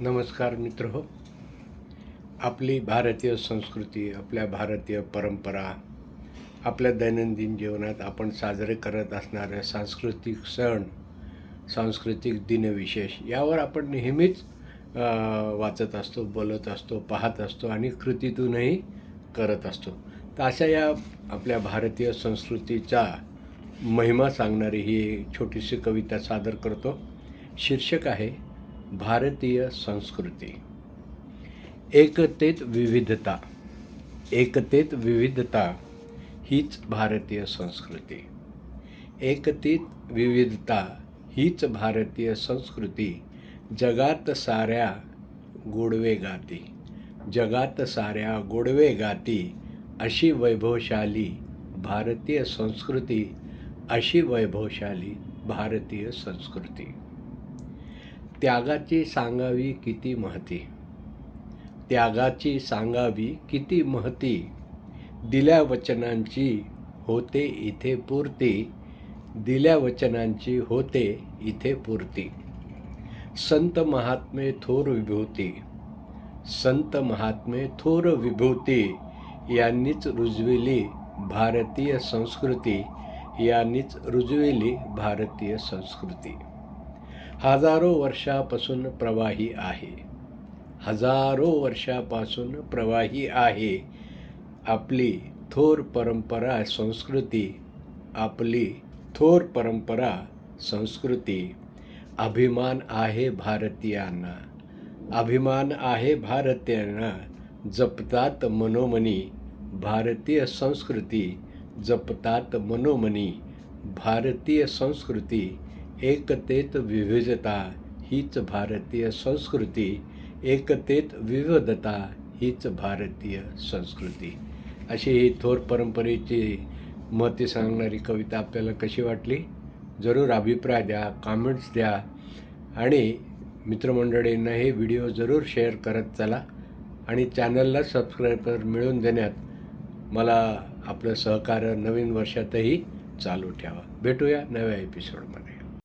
नमस्कार मित्रहो. आपली भारतीय संस्कृती, आपल्या भारतीय परंपरा, आपल्या दैनंदिन जीवनात आपण साजरे करत असणारे सांस्कृतिक सण, सांस्कृतिक दिनविशेष यावर आपण नेहमीच वाचत असतो, बोलत असतो, पाहत असतो आणि कृतीतूनही करत असतो. तर अशा या आपल्या भारतीय संस्कृतीचा महिमा सांगणारी ही छोटीशी कविता सादर करतो. शीर्षक आहे भारतीय संस्कृती. एकतेत विविधता, एकतेत विविधता हीच भारतीय संस्कृती. एकतेत विविधता हीच भारतीय संस्कृती. जगात साऱ्या गोडवे गाती, जगात साऱ्या गोडवे गाती. अशी वैभवशाली भारतीय संस्कृती, अशी वैभवशाली भारतीय संस्कृती. त्यागाची सांगावी किती महती, त्यागाची सांगावी किती महती. दिल्या वचनांची होते इथे पूर्ती, दिल्या वचनांची होते इथे पूर्ती. संत महात्मे थोर विभूती, संत महात्मे थोर विभूती. यांनीच रुजविली भारतीय संस्कृती, यांनीच रुजविली भारतीय संस्कृती. हजारो वर्षापासून प्रवाही आहे, हजारो वर्षापासून प्रवाही आहे. आपली थोर परंपरा संस्कृती, आपली थोर परंपरा संस्कृती. अभिमान आहे भारतीयांना, अभिमान आहे भारतीयांना. जपतात मनोमनी भारतीय संस्कृती, जपतात मनोमनी भारतीय संस्कृती. एकतेत विविधता हीच भारतीय संस्कृती, एकतेत विविधता हीच भारतीय संस्कृती. अशी ही थोर परंपरेची मते सांगणारी कविता आपल्याला कशी वाटली? जरूर अभिप्राय द्या, कमेंट्स द्या आणि मित्रमंडळींना हे व्हिडिओ जरूर शेअर करत चला आणि चॅनलला सबस्क्रायबर मिळवून देण्यात मला आपलं सहकार्य नवीन वर्षातही चालू ठेवा. भेटूया नव्या एपिसोडमध्ये.